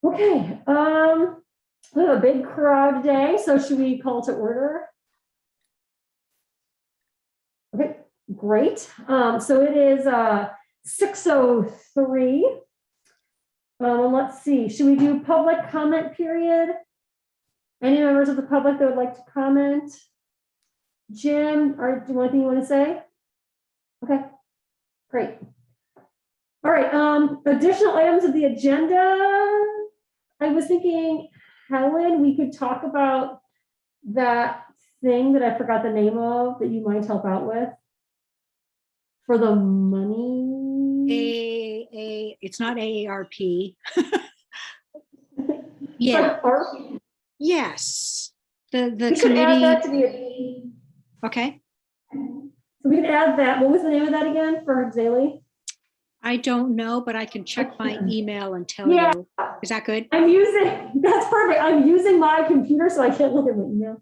Okay, we have a big crowd today, so should we call to order? Okay, great. So it is 6:03. Let's see, should we do public comment period? Any members of the public that would like to comment? Jim, or do you want anything you want to say? Okay, great. All right, additional items of the agenda. I was thinking, Helen, we could talk about that thing that I forgot the name of that you might help out with for the money. It's not AARP. Yeah. Yes. The We should add that committee. to the. Okay. So we can add that. What was the name of that again for Zaley? I don't know, but I can check my email and tell Yeah. you. Is that good? I'm using, that's perfect. I'm using my computer, so I can't look at my email.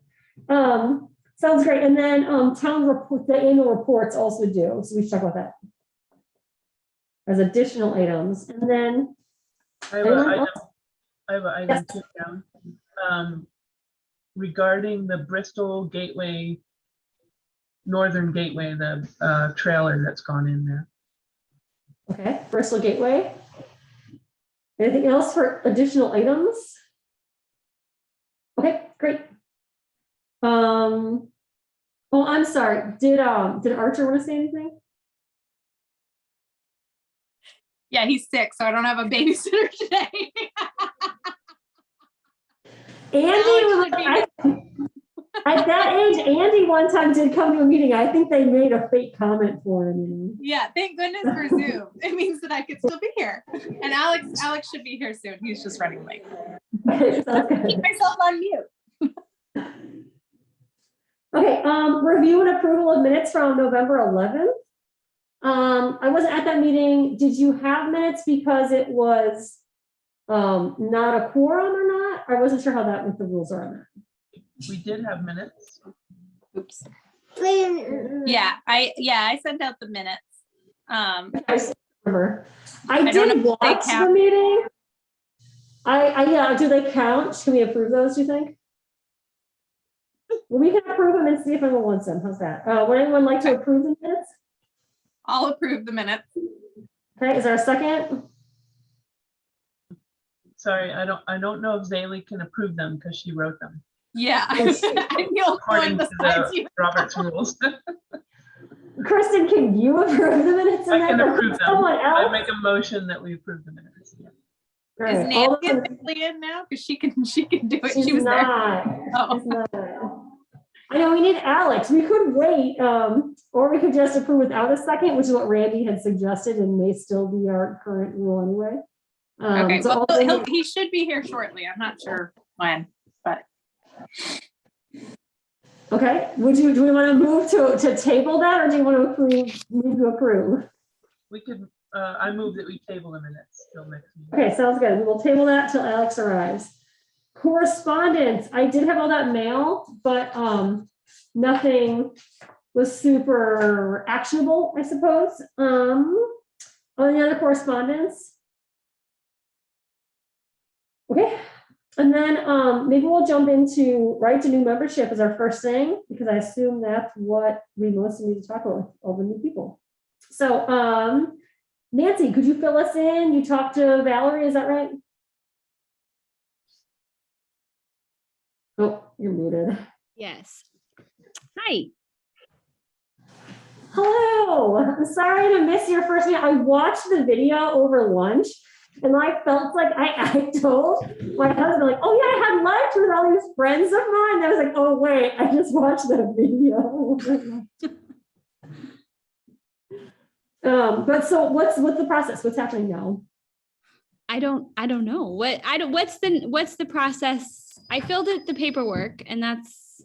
Sounds great. And then town report, the annual reports also due. So we should talk about that as additional items. And then I have an item Yes. too down. Regarding the Bristol Gateway, Northern Gateway, the trailer that's gone in there. Okay, Bristol Gateway. Anything else for additional items? Okay, great. Oh, I'm sorry. Did Archer want to say anything? Yeah, he's sick, so I don't have a babysitter today. Andy was at that age. Andy one time did come to a meeting. I think they made a fake comment for him. Yeah, thank goodness for Zoom. It means that I could still be here. And Alex should be here soon. He's just running late. Okay, sounds good. Keep myself on mute. Okay, review and approval of minutes from November 11th. I wasn't at that meeting. Did you have minutes because it was not a quorum or not? I wasn't sure how that with the rules are on that. We did have minutes. Oops. Yeah, I sent out the minutes. I remember. I don't did know if they watch the count. meeting. Yeah, do they count? Can we approve those, do you think? Well, we can approve them and see if anyone wants them. How's that? Would anyone like to approve the minutes? I'll approve the minutes. Okay, is there a second? Sorry, I don't know if Zaley can approve them because she wrote them Yeah, I'm the only according one to besides the you. Robert's rules. Kristen, can you approve the minutes? I can approve them. Someone I else? make a motion that we approve the minutes. Yeah. All Is right, all Nancy those- officially in now? Because she can do it. She's She was not. there. Oh. She's not. I know we need Alex. We could wait, or we could just approve without a second, which is what Randy had suggested and may still be our current rule anyway. Okay, So well, all- he should be here shortly. I'm not sure when, but okay, do we want to move to table that, or do you want to move to approve? We could, I move that we table the minutes till next meeting. Okay, sounds good. We will table that till Alex arrives. Correspondence, I did have all that mail, but nothing was super actionable, I suppose. On the other correspondence. Okay, and then maybe we'll jump into right to new membership as our first thing, because I assume that's what we mostly need to talk about with all the new people. So Nancy, could you fill us in? You talked to Valerie, is that right? Oh, you're muted. Yes. Hi. Hello. I'm sorry to miss your first meeting. I watched the video over lunch and I felt like I told my husband, like, oh yeah, I had lunch with all these friends of mine. I was like, oh wait, I just watched that video. But so what's the process? What's happening now? I don't know what's the process. I filled out the paperwork and that's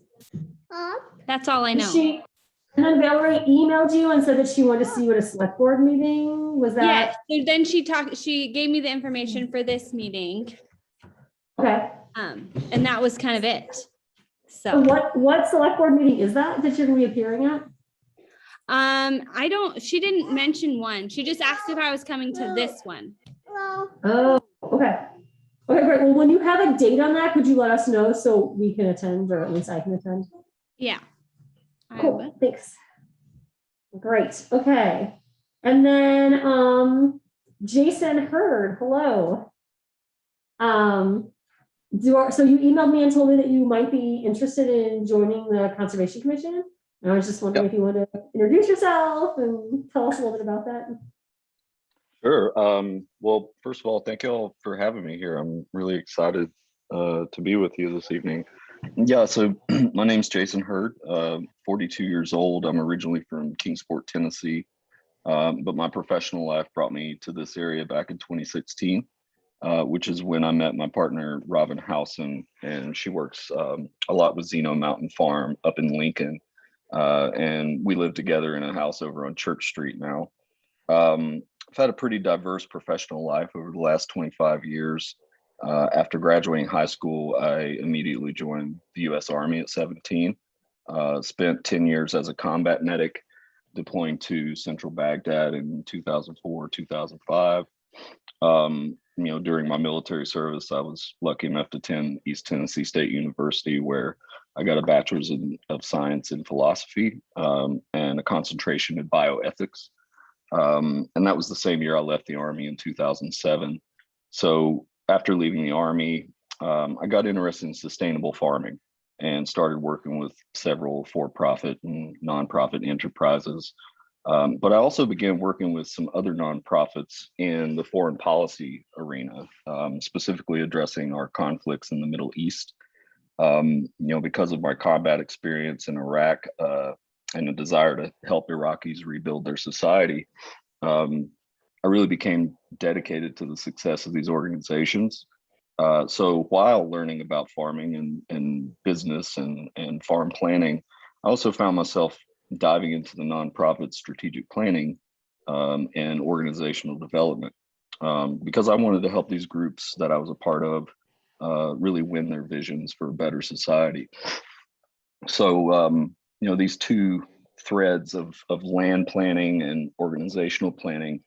all I know. And then Valerie emailed you and said that she wanted to see you at a select board meeting. Was that? Yeah. So then she gave me the information for this meeting. Okay. And that was kind of it. So And what select board meeting is that you're gonna be appearing at? she didn't mention one. She just asked if I was coming to this one. Oh, okay. Okay, right, well, when you have a date on that, could you let us know so we can attend, or at least I can attend? Yeah. I Cool, will. thanks. Great, okay. And then, Jason Hurd, hello. So you emailed me and told me that you might be interested in joining the Conservation Commission. And I was just wondering if you want to introduce yourself and tell us a little bit about that. Sure. Well, first of all, thank you all for having me here. I'm really excited to be with you this evening. Yeah, so my name's Jason Hurd, 42 years old. I'm originally from Kingsport, Tennessee, but my professional life brought me to this area back in 2016, which is when I met my partner, Robin Howson, and she works a lot with Zeno Mountain Farm up in Lincoln. And we live together in a house over on Church Street now. I've had a pretty diverse professional life over the last 25 years. After graduating high school, I immediately joined the U.S. Army at 17. Spent 10 years as a combat medic, deploying to central Baghdad in 2004, 2005. During my military service, I was lucky enough to attend East Tennessee State University, where I got a bachelor's of science in philosophy and a concentration in bioethics. And that was the same year I left the Army in 2007. So after leaving the Army, I got interested in sustainable farming and started working with several for-profit and nonprofit enterprises. But I also began working with some other nonprofits in the foreign policy arena, specifically addressing our conflicts in the Middle East. Because of my combat experience in Iraq and a desire to help Iraqis rebuild their society, I really became dedicated to the success of these organizations. So while learning about farming and business and farm planning, I also found myself diving into the nonprofit strategic planning and organizational development because I wanted to help these groups that I was a part of really win their visions for a better society. So, these two threads of land planning and organizational planning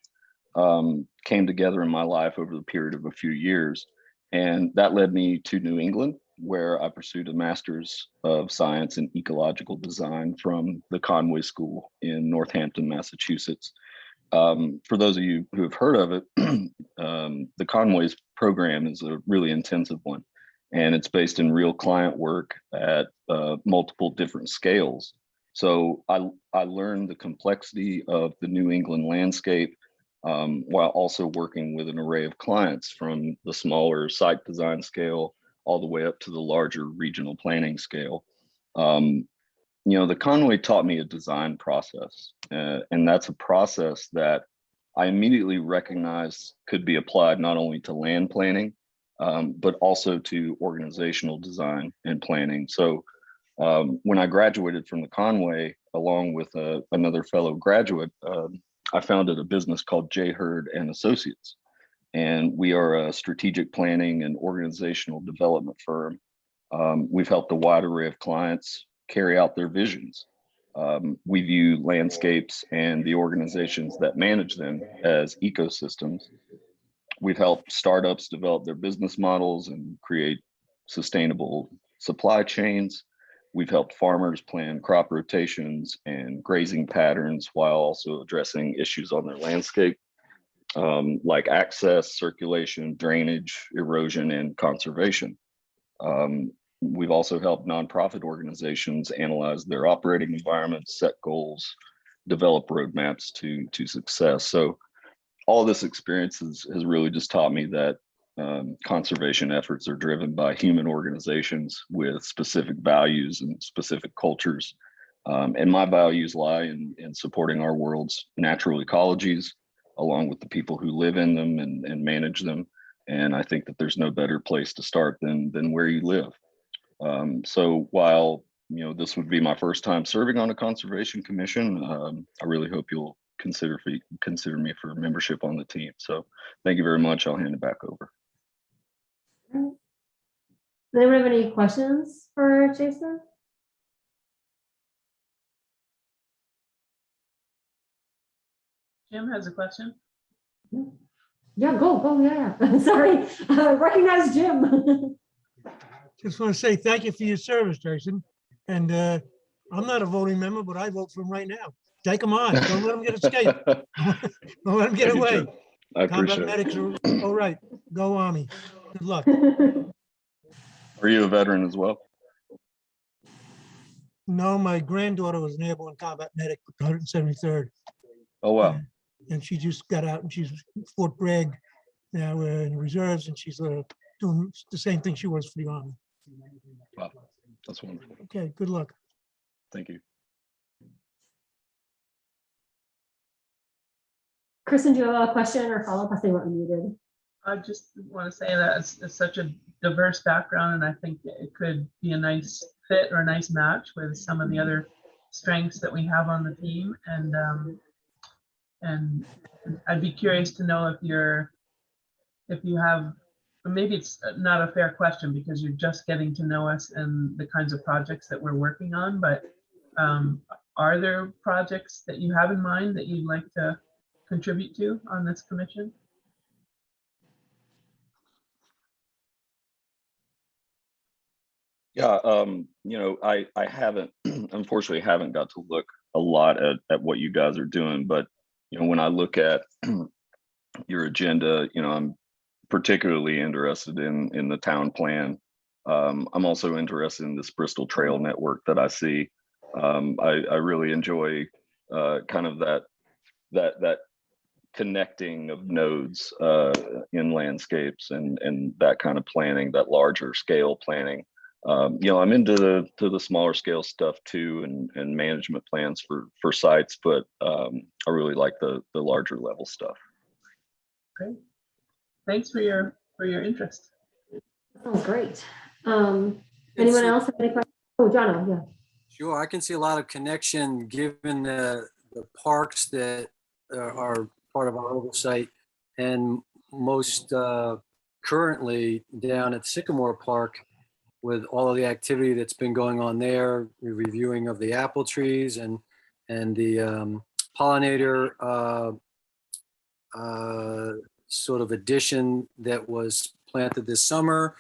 came together in my life over the period of a few years. And that led me to New England, where I pursued a master's of science in ecological design from the Conway School in Northampton, Massachusetts. For those of you who have heard of it, the Conway's program is a really intensive one, and it's based in real client work at multiple different scales. So I learned the complexity of the New England landscape while also working with an array of clients from the smaller site design scale all the way up to the larger regional planning scale. The Conway taught me a design process, and that's a process that I immediately recognized could be applied not only to land planning, but also to organizational design and planning. So when I graduated from the Conway, along with another fellow graduate, I founded a business called J. Hurd and Associates. And we are a strategic planning and organizational development firm. We've helped a wide array of clients carry out their visions. We view landscapes and the organizations that manage them as ecosystems. We've helped startups develop their business models and create sustainable supply chains. We've helped farmers plan crop rotations and grazing patterns while also addressing issues on their landscape, like access, circulation, drainage, erosion, and conservation. We've also helped nonprofit organizations analyze their operating environments, set goals, develop roadmaps to success. So all of this experience has really just taught me that conservation efforts are driven by human organizations with specific values and specific cultures. And my values lie in supporting our world's natural ecologies, along with the people who live in them and manage them. And I think that there's no better place to start than where you live. So while this would be my first time serving on a conservation commission, I really hope you'll consider me for membership on the team. So thank you very much. I'll hand it back over. Does anyone have any questions for Jason? Jim has a question. Yeah, go, yeah. Sorry, recognize Jim. Just want to say thank you for your service, Jason. And I'm not a voting member, but I vote for him right now. Take him on. Don't let him get escape. Don't let him get Thank you, away. Jim. I Combat appreciate medics it. are all right. Go Army. Good luck. Are you a veteran as well? No, my granddaughter was an airborne combat medic with the 173rd. Oh, wow. And she just got out and she's Fort Bragg now in reserves, and she's doing the same thing she was for the Army. Wow. That's wonderful. Okay, good luck. Thank you. Kristen, do you have a question or follow-up? I think we're muted. I just want to say that it's such a diverse background, and I think it could be a nice fit or a nice match with some of the other strengths that we have on the team. And I'd be curious to know if you have, or maybe it's not a fair question because you're just getting to know us and the kinds of projects that we're working on, but are there projects that you have in mind that you'd like to contribute to on this commission? Yeah, I haven't, unfortunately, haven't got to look a lot at what you guys are doing, but, when I look at your agenda, I'm particularly interested in the town plan. I'm also interested in this Bristol Trail network that I see. I really enjoy kind of that connecting of nodes in landscapes and that kind of planning, that larger scale planning. I'm into the smaller scale stuff too, and management plans for sites, but I really like the larger level stuff. Great. Thanks for your interest. Sounds great. Anyone else have any questions? Oh, John, yeah. Sure, I can see a lot of connection given the parks that are part of our oversight, and most currently down at Sycamore Park with all of the activity that's been going on there, reviewing of the apple trees and the pollinator sort of addition that was planted this summer,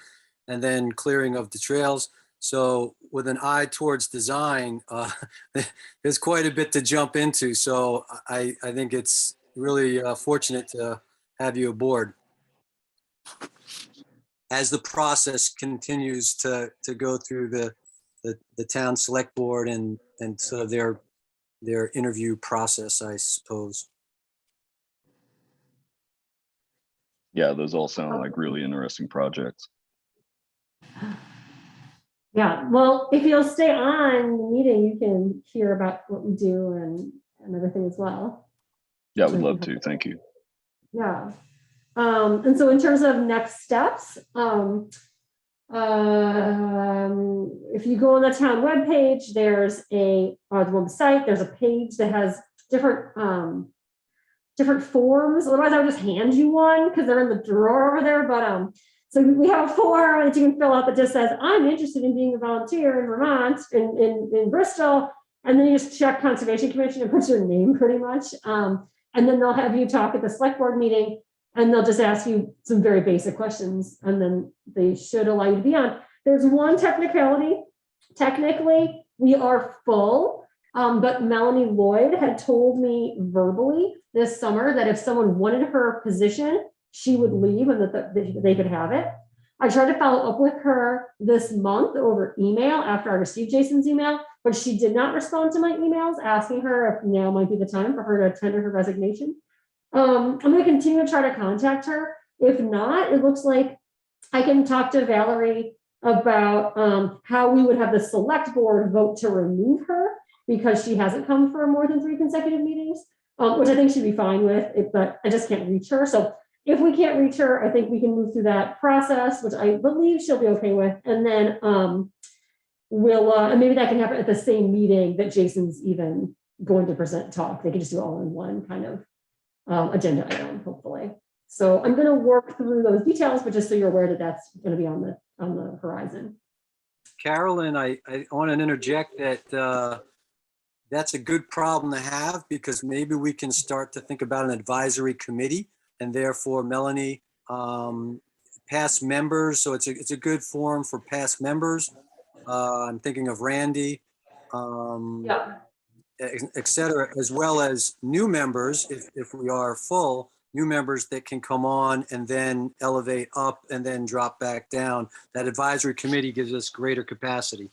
and then clearing of the trails. So with an eye towards design, there's quite a bit to jump into. So I think it's really fortunate to have you aboard as the process continues to go through the town select board and sort of their interview process, I suppose. Yeah, those all sound like really interesting projects. Yeah, well, if you'll stay on the meeting, you can hear about what we do and everything as well. Yeah, I would love to. Thank you. Yeah. And so in terms of next steps, if you go on the town webpage, there's the website, there's a page that has different forms. Otherwise, I would just hand you one because they're in the drawer over there. But so we have a form that you can fill out that just says, I'm interested in being a volunteer in Vermont, in Bristol. And then you just check Conservation Commission and put your name pretty much. And then they'll have you talk at the select board meeting, and they'll just ask you some very basic questions, and then they should allow you to be on. There's one technicality. Technically, we are full, but Melanie Lloyd had told me verbally this summer that if someone wanted her position, she would leave and that they could have it. I tried to follow up with her this month over email after I received Jason's email, but she did not respond to my emails asking her if now might be the time for her to tender her resignation. I'm going to continue to try to contact her. If not, it looks like I can talk to Valerie about how we would have the select board vote to remove her because she hasn't come for more than 3 consecutive meetings, which I think she'd be fine with, but I just can't reach her. So if we can't reach her, I think we can move through that process, which I believe she'll be okay with. And then we'll, and maybe that can happen at the same meeting that Jason's even going to present talk. They can just do it all in one kind of agenda item, hopefully. So I'm going to work through those details, but just so you're aware that that's going to be on the horizon. Carolyn, I want to interject that that's a good problem to have, because maybe we can start to think about an advisory committee and therefore Melanie, past members. So it's a good forum for past members. I'm thinking of Randy, Yeah. et cetera, as well as new members, if we are full, new members that can come on and then elevate up and then drop back down. That advisory committee gives us greater capacity.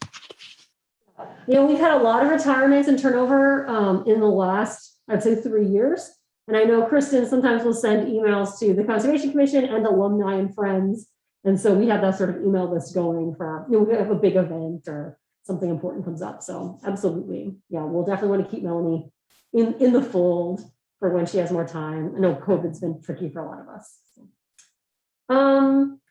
You know, we've had a lot of retirements and turnover in the last, I'd say 3 years. And I know Kristen sometimes will send emails to the Conservation Commission and alumni and friends. And so we have that sort of email list going for, you know, we have a big event or something important comes up. So absolutely. Yeah, we'll definitely want to keep Melanie in the fold for when she has more time. I know COVID's been tricky for a lot of us.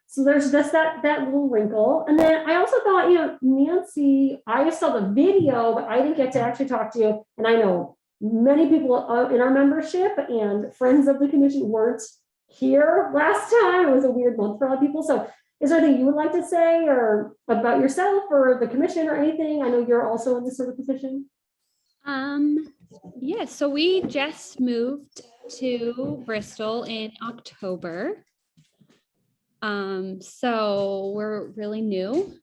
So there's just that little wrinkle. And then I also thought, you know, Nancy, I just saw the video, but I didn't get to actually talk to you. And I know many people in our membership and friends of the commission weren't here last time. It was a weird month for a lot of people. So is there anything you would like to say or about yourself or the commission or anything? I know you're also in this sort of position. Yeah, so we just moved to Bristol in October. So we're really new.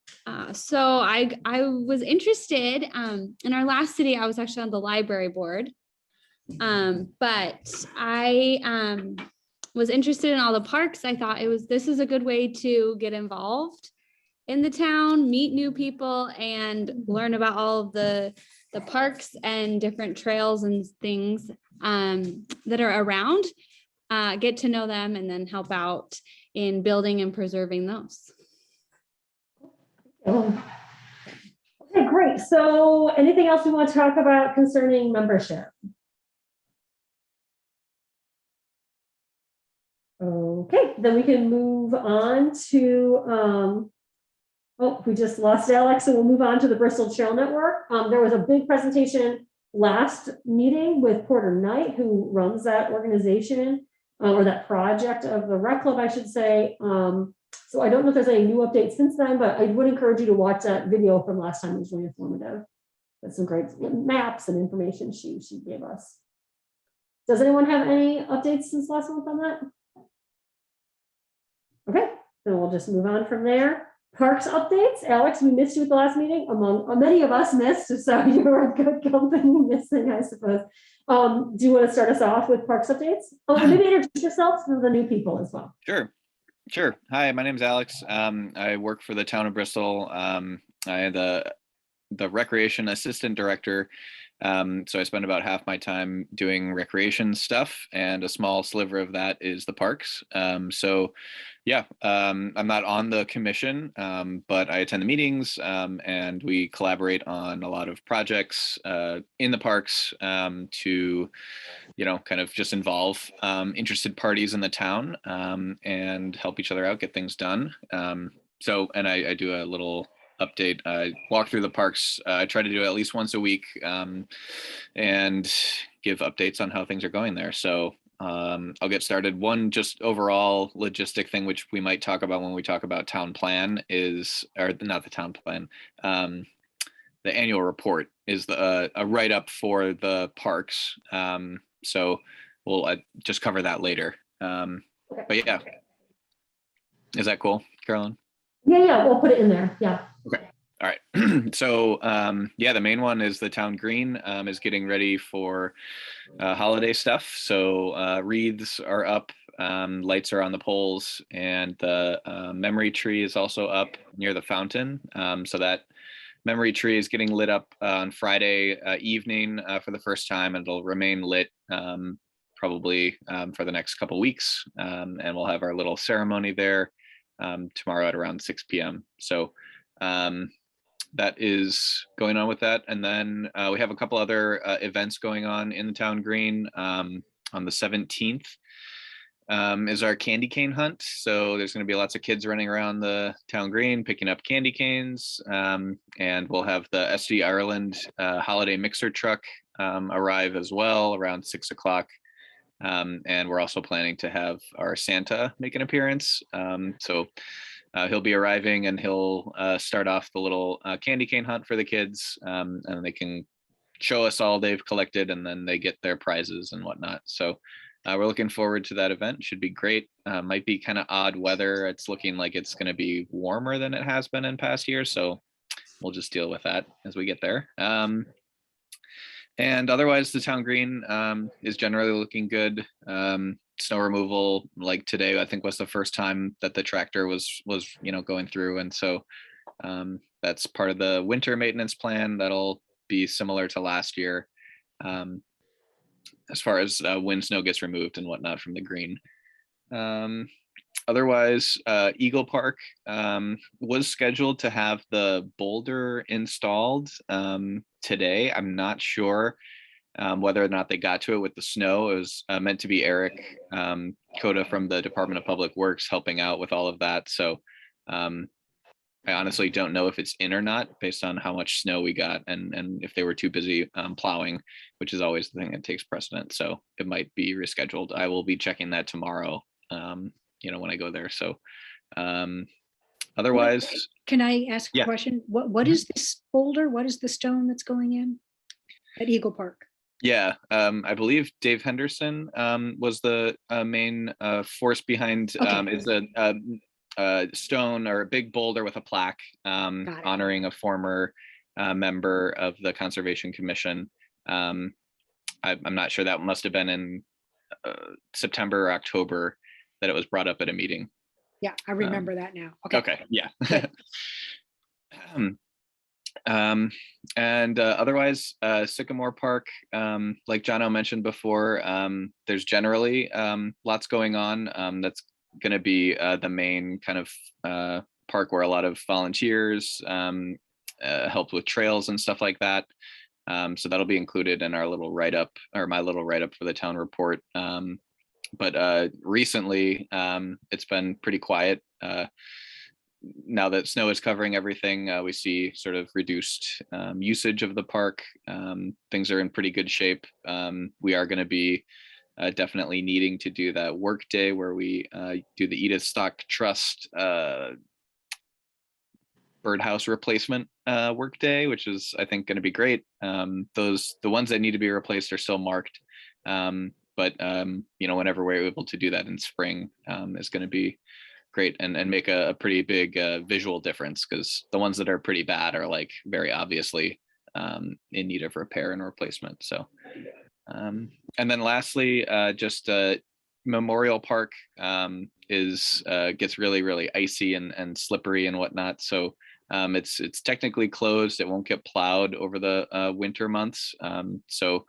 So I was interested, in our last city, I was actually on the library board. But I, was interested in all the parks. I thought this is a good way to get involved in the town, meet new people and learn about all of the parks and different trails and things, that are around, get to know them and then help out in building and preserving those. Okay, great. So anything else we want to talk about concerning membership? Okay, then we can move on to, oh, we just lost Alex, so we'll move on to the Bristol Trail Network. There was a big presentation last meeting with Porter Knight, who runs that organization, or that project of the rec club, I should say. So I don't know if there's any new updates since then, but I would encourage you to watch that video from last time. It was really informative. There's some great maps and information she gave us. Does anyone have any updates since last month on that? Okay, then we'll just move on from there. Parks updates. Alex, we missed you at the last meeting. Many of us missed, so you were good company missing, I suppose. Do you want to start us off with parks updates? Oh, and maybe introduce yourself to the new people as well. Sure. Hi, my name's Alex. I work for the town of Bristol. I am the recreation assistant director. So I spend about half my time doing recreation stuff, and a small sliver of that is the parks. So yeah, I'm not on the commission, but I attend the meetings, and we collaborate on a lot of projects in the parks to, you know, kind of just involve interested parties in the town, and help each other out, get things done. So, and I do a little update. I walk through the parks. I try to do it at least once a week, and give updates on how things are going there. So I'll get started. One just overall logistic thing, which we might talk about when we talk about town plan is, or not the town plan, the annual report is a write-up for the parks. So we'll just cover that later. But yeah, is that cool, Carolyn? Yeah, we'll put it in there. Yeah. Okay. All right. So yeah, the main one is the town green is getting ready for holiday stuff. So wreaths are up, lights are on the poles, and the memory tree is also up near the fountain. So that memory tree is getting lit up on Friday evening for the first time, and it'll remain lit probably for the next couple weeks. And we'll have our little ceremony there tomorrow at around 6 p.m. So that is going on with that. And then we have a couple other events going on in the town green. On the 17th is our candy cane hunt. So there's going to be lots of kids running around the town green picking up candy canes. And we'll have the SD Ireland holiday mixer truck arrive as well around 6 o'clock. And we're also planning to have our Santa make an appearance. So he'll be arriving, and he'll start off the little candy cane hunt for the kids, and they can show us all they've collected, and then they get their prizes and whatnot. So we're looking forward to that event. Should be great. Might be kind of odd weather. It's looking like it's going to be warmer than it has been in past years. So we'll just deal with that as we get there. And otherwise, the town green is generally looking good. Snow removal, like today, I think was the first time that the tractor was going through, and so that's part of the winter maintenance plan. That'll be similar to last year, as far as when snow gets removed and whatnot from the green. Otherwise, Eagle Park was scheduled to have the boulder installed today. I'm not sure whether or not they got to it with the snow. It was meant to be Eric Coda from the Department of Public Works helping out with all of that. So I honestly don't know if it's in or not based on how much snow we got and if they were too busy plowing, which is always the thing that takes precedent. So it might be rescheduled. I will be checking that tomorrow, when I go there. So otherwise. Can I ask a Yeah. question? What is this boulder? What is the stone that's going in at Eagle Park? Yeah, I believe Dave Henderson was the main force behind. Okay. It's a stone or a big boulder with a plaque Got it. honoring a former member of the Conservation Commission. I'm not sure, that must have been in September or October that it was brought up at a meeting. Yeah, I remember that now. Okay. Okay, yeah. And otherwise, Sycamore Park, like Jono mentioned before, there's generally lots going on. That's going to be the main kind of park where a lot of volunteers help with trails and stuff like that. So that'll be included in our little write-up, or my little write-up for the town report. But recently, it's been pretty quiet. Now that snow is covering everything, we see sort of reduced usage of the park. Things are in pretty good shape. We are going to be definitely needing to do that work day where we do the Edith Stock Trust birdhouse replacement work day, which is, I think, going to be great. The ones that need to be replaced are still marked. But whenever we're able to do that in spring is going to be great and make a pretty big visual difference, because the ones that are pretty bad are like very obviously in need of repair and replacement. So and then lastly, just Memorial Park gets really, really icy and slippery and whatnot. So it's technically closed. It won't get plowed over the winter months. So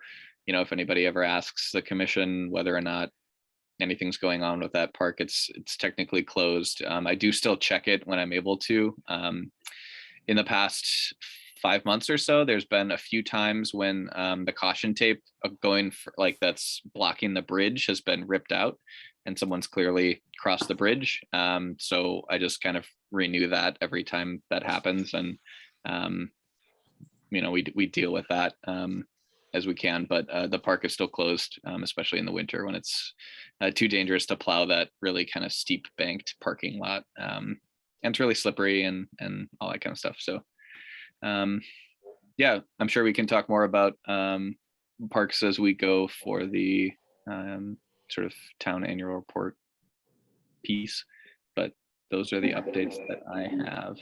if anybody ever asks the commission whether or not anything's going on with that park, it's technically closed. I do still check it when I'm able to. In the past 5 months or so, there's been a few times when the caution tape that's blocking the bridge has been ripped out and someone's clearly crossed the bridge. So I just kind of renew that every time that happens, and we deal with that as we can, but the park is still closed, especially in the winter when it's too dangerous to plow that really kind of steep banked parking lot. And it's really slippery and all that kind of stuff. So yeah, I'm sure we can talk more about parks as we go for the sort of town annual report piece, but those are the updates that I have.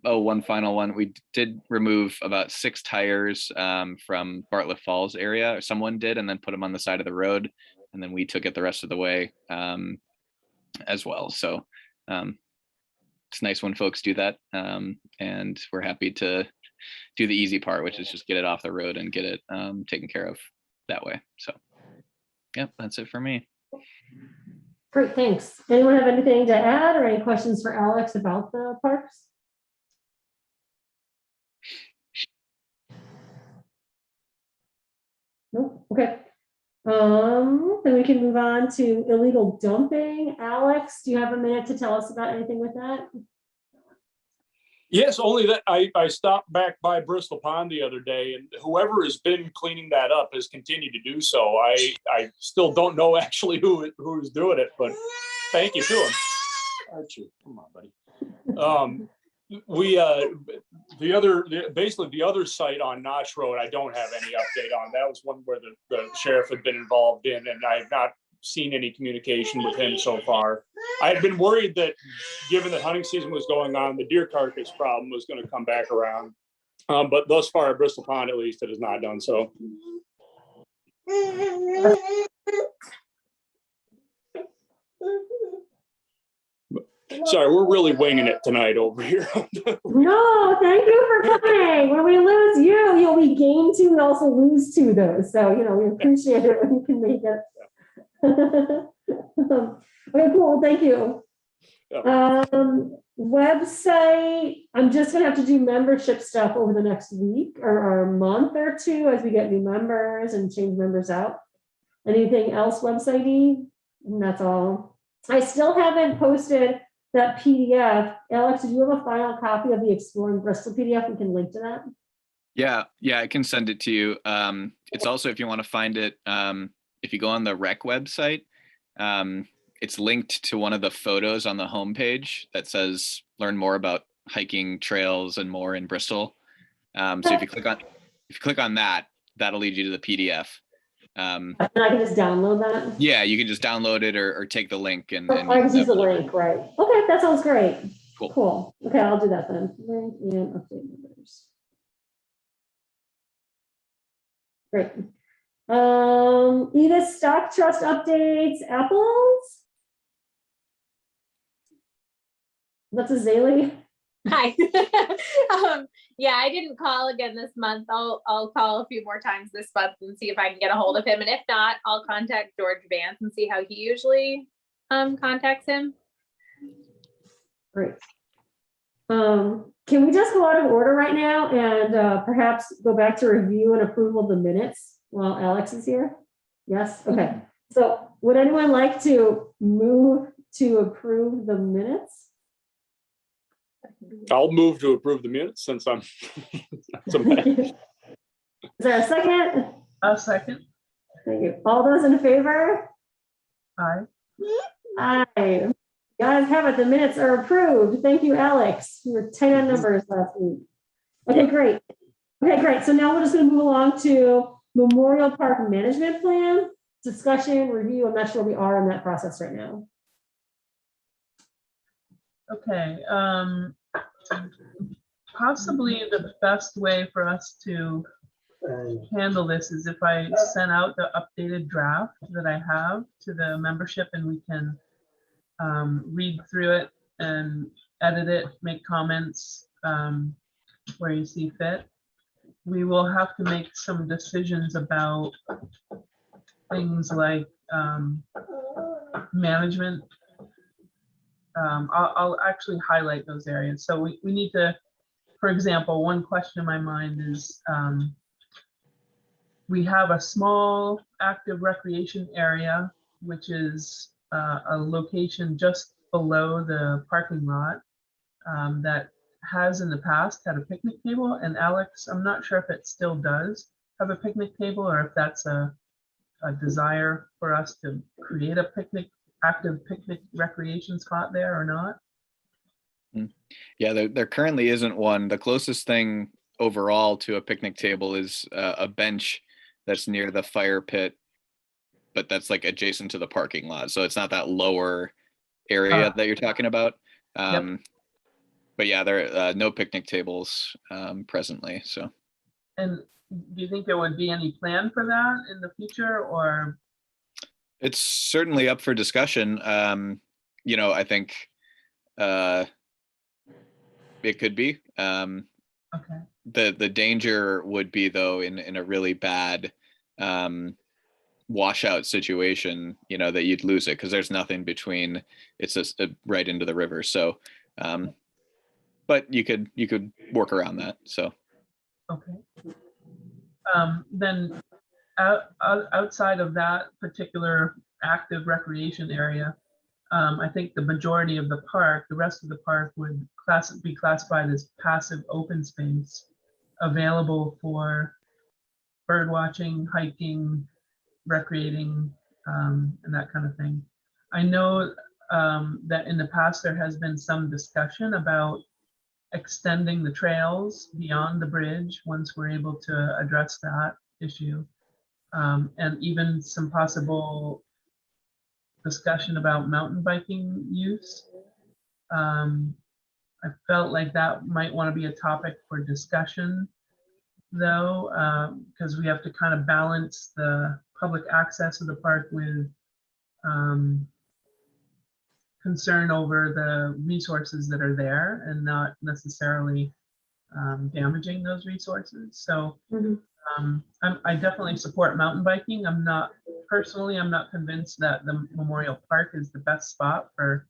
One final one. We did remove about 6 tires from Bartlett Falls area, or someone did, and then put them on the side of the road. And then we took it the rest of the way as well. So it's nice when folks do that. And we're happy to do the easy part, which is just get it off the road and get it taken care of that way. So yeah, that's it for me. Great, thanks. Anyone have anything to add or any questions for Alex about the parks? Nope, okay. Then we can move on to illegal dumping. Alex, do you have a minute to tell us about anything with that? Yes, only that I stopped back by Bristol Pond the other day, and whoever has been cleaning that up has continued to do so. I still don't know actually who's doing it, but thank you to him. Archie, come on, buddy. basically the other site on Notch Road, I don't have any update on. That was one where the sheriff had been involved in, and I have not seen any communication with him so far. I had been worried that, given that hunting season was going on, the deer carcass problem was going to come back around. But thus far at Bristol Pond, at least, it has not done so. Sorry, we're really winging it tonight over here. No, thank you for coming. When we lose you, you'll be gain 2, we also lose 2 though. So, we appreciate it when you can make it. Okay, cool, thank you. Website, I'm just gonna have to do membership stuff over the next week or a month or 2 as we get new members and change members out. Anything else website-y? And that's all. I still haven't posted that PDF. Alex, did you have a final copy of the Exploring Bristol PDF? We can link to that. Yeah, I can send it to you. It's also, if you want to find it, if you go on the rec website, it's linked to one of the photos on the homepage that says learn more about hiking trails and more in Bristol. So if you click on that, that'll lead you to the PDF. And I can just download that. Yeah, you can just download it or take the link and I can use the link, right? Okay, that sounds great. Cool. Cool. Okay, I'll do that then. Link and update numbers. Great. Edith, stock trust updates, apples. That's Azalea. Hi. Yeah, I didn't call again this month. I'll call a few more times this month and see if I can get a hold of him. And if not, I'll contact George Vance and see how he usually contacts him. Great. Can we just go out of order right now and perhaps go back to review and approval of the minutes while Alex is here? Yes. Okay. So would anyone like to move to approve the minutes? I'll move to approve the minutes since I'm. Is there a second? A second. Thank you. All those in favor? Aye. Aye. Guys have it. The minutes are approved. Thank you, Alex. You were 10 on numbers last week. Okay, great. Okay, great. So now we're just going to move along to Memorial Park Management Plan discussion, review. I'm not sure we are in that process right now. Okay. Possibly the best way for us to handle this is if I send out the updated draft that I have to the membership, and we can read through it and edit it, make comments where you see fit. We will have to make some decisions about things like management. I'll actually highlight those areas. So we need to, for example, one question in my mind is we have a small active recreation area, which is a location just below the parking lot that has in the past had a picnic table. And Alex, I'm not sure if it still does have a picnic table or if that's a desire for us to create a active picnic recreation spot there or not. Yeah, there currently isn't one. The closest thing overall to a picnic table is a bench that's near the fire pit, but that's like adjacent to the parking lot. So it's not that lower area that you're talking about. Yep. But yeah, there are no picnic tables presently. So. And do you think there would be any plan for that in the future, or? It's certainly up for discussion. I think it could be. Okay. The danger would be, though, in a really bad washout situation, that you'd lose it because there's nothing between. It's just right into the river. So, but you could work around that. So. Okay. Then outside of that particular active recreation area, I think the majority of the rest of the park would be classified as passive open space available for bird watching, hiking, recreating, and that kind of thing. I know that in the past there has been some discussion about extending the trails beyond the bridge once we're able to address that issue. And even some possible discussion about mountain biking use. I felt like that might want to be a topic for discussion though, because we have to kind of balance the public access of the park with concern over the resources that are there and not necessarily damaging those resources. So I definitely support mountain biking. I'm not convinced that the Memorial Park is the best spot for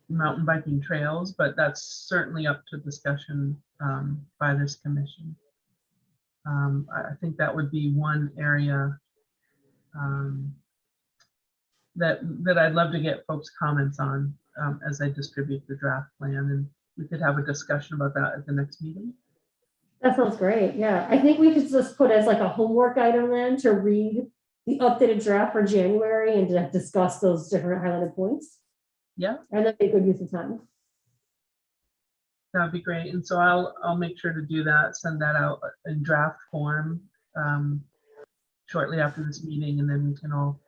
mountain biking trails, but that's certainly up to discussion by this commission. I think that would be one area that I'd love to get folks' comments on as I distribute the draft plan, and we could have a discussion about that at the next meeting. That sounds great. Yeah, I think we could just put as like a homework item then to read the updated draft for January and to discuss those different highlighted points. Yeah, And that'd be a good use of time. that'd be great. And so I'll make sure to do that, send that out in draft form shortly after this meeting, and then we can all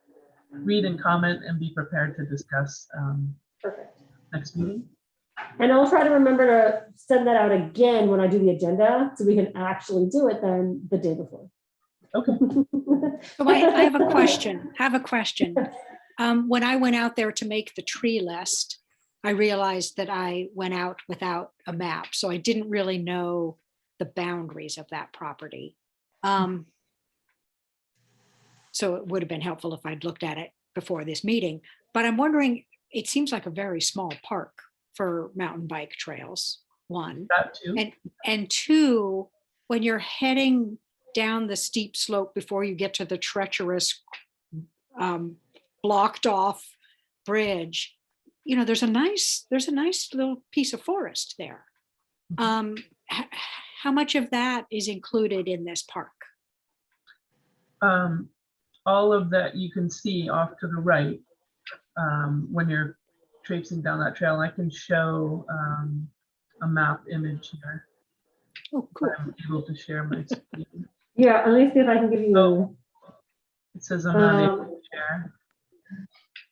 read and comment and be prepared to discuss Perfect. next meeting. And I'll try to remember to send that out again when I do the agenda, so we can actually do it then the day before. Okay. So I have a question. When I went out there to make the tree list, I realized that I went out without a map, so I didn't really know the boundaries of that property. So it would have been helpful if I'd looked at it before this meeting, but I'm wondering, it seems like a very small park for mountain bike trails, one. That too. And two, when you're heading down the steep slope before you get to the treacherous blocked off bridge, you know, there's a nice little piece of forest there. How much of that is included in this park? All of that you can see off to the right when you're traipsing down that trail. I can show a map image here. Oh, cool. I'm able to share my screen. Yeah, let me see if I can give you. Oh, it says I'm not able to share.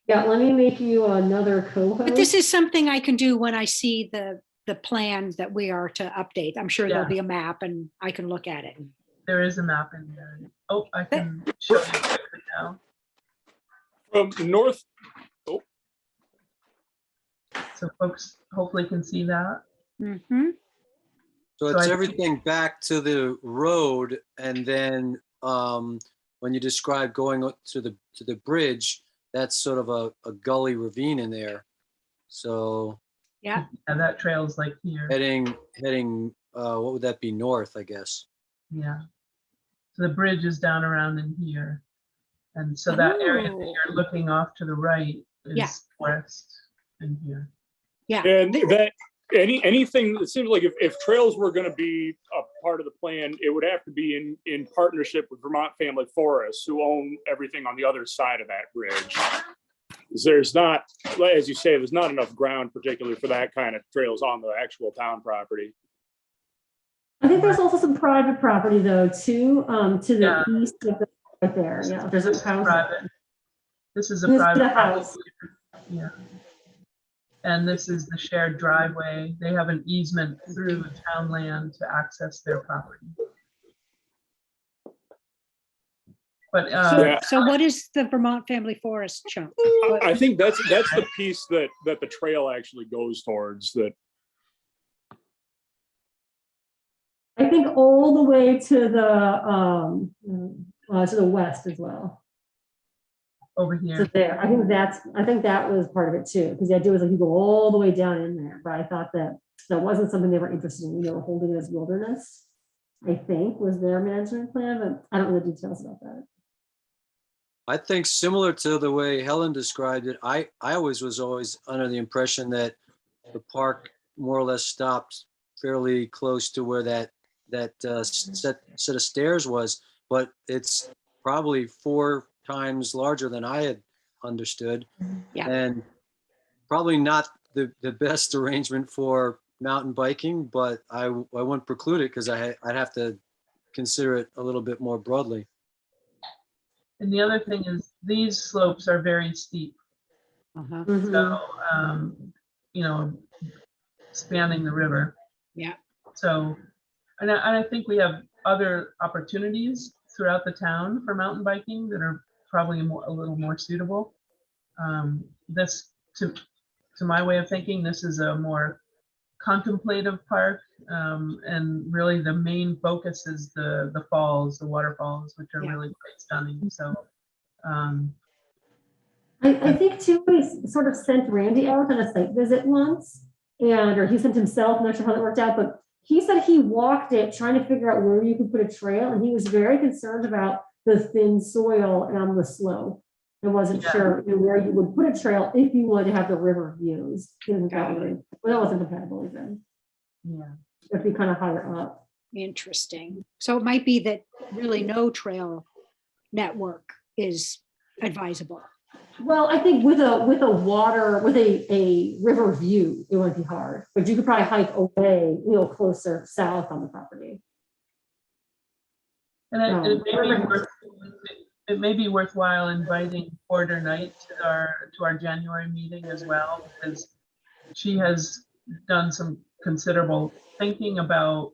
Yeah, let me make you another co-host. But this is something I can do when I see the plan that we are to update. I'm sure there'll be a map and I can look at it. There is a map in there. Oh, I can show you right now. From north, So folks hopefully can see that. Mm-hmm. So So it's I- everything back to the road, and then when you describe going to the bridge, that's sort of a gully ravine in there. So Yeah. Yeah, that trail's like here. heading what would that be, north, I guess. Yeah. So the bridge is down around in here. And so that area that you're looking off to the right is Yeah. forest in here. Yeah. and that anything, it seems like if trails were going to be a part of the plan, it would have to be in partnership with Vermont Family Forests, who own everything on the other side of that bridge. There's not, as you say, there's not enough ground particularly for that kind of trails on the actual town property. I think there's also some private property though, too, to the Yeah. east of the, right there. Yeah, there's This a is house. private. This is a This is private the house. Yeah. And this is the shared driveway. They have an easement through town land to access their property. But Yeah. So what is the Vermont Family Forest chunk? I think that's the piece that the trail actually goes towards. That I think all the way to the west as well. over So here, there, I think that was part of it too, because the idea was like you go all the way down in there, but I thought that wasn't something they were interested in, holding it as wilderness, I think was their management plan, but I don't know the details about that. I think similar to the way Helen described it, I was always under the impression that the park more or less stopped fairly close to where that set of stairs was, but it's probably 4 times larger than I had understood. Yeah. And probably not the best arrangement for mountain biking, but I wouldn't preclude it because I'd have to consider it a little bit more broadly. And the other thing is these slopes are very steep. Uh-huh. Mhm. So, you know, spanning the river. Yeah. So, and I think we have other opportunities throughout the town for mountain biking that are probably a little more suitable. This, to my way of thinking, this is a more contemplative park, and really the main focus is the falls, the waterfalls, which are Yeah. really quite stunning. So, I think too, we sort of sent Randy out on a site visit once, or he sent himself, I'm not sure how that worked out, but he said he walked it trying to figure out where you could put a trail, and he was very concerned about the thin soil and the slope. I wasn't sure where you would put a trail if you wanted to have the river views. Well, that wasn't compatible even. yeah. It'd be kind of higher up. Interesting. So it might be that really no trail network is advisable. Well, I think with a river view, it wouldn't be hard, but you could probably hike away, closer south on the property. And it may be worthwhile inviting Porter Knight to our January meeting as well, because she has done some considerable thinking about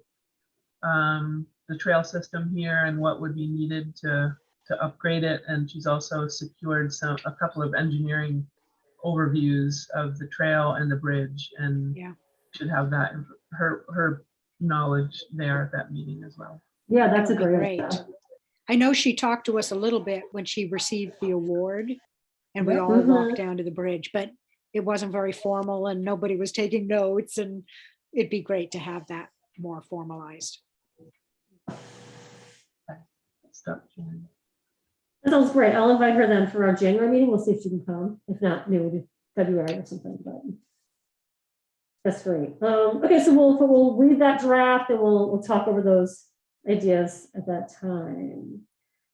the trail system here and what would be needed to upgrade it. And she's also secured a couple of engineering overviews of the trail and the bridge, and should have that her knowledge there at that meeting as well. Yeah, that's a That would be great idea. I know she talked to us a little bit when she received the award and we Yep. all walked down to the bridge, but it wasn't very formal and nobody was taking notes, and it'd be great to have that more formalized. Stuff. That sounds great. I'll invite her then for our January meeting. We'll see if she can come. If not, maybe we'll do February or something. But that's great. Okay, so we'll read that draft and we'll talk over those ideas at that time.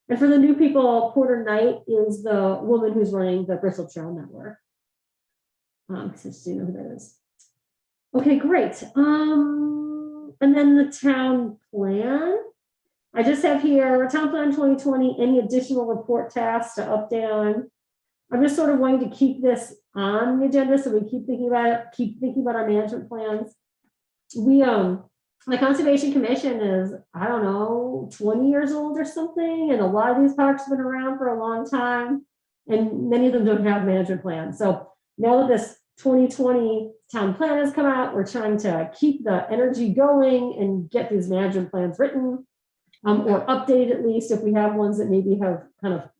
And for the new people, Porter Knight is the woman who's running the Bristol Trail Network. So you know who that is. Okay, great. And then the town plan. I just have here town plan 2020, any additional report tasks to update on. I'm just sort of wanting to keep this on the agenda so we keep thinking about it, keep thinking about our management plans. The Conservation Commission is, I don't know, 20 years old or something, and a lot of these parks have been around for a long time, and many of them don't have management plans. So now that this 2020 town plan has come out, we're trying to keep the energy going and get these management plans written. Or updated at least if we have ones that maybe have kind of,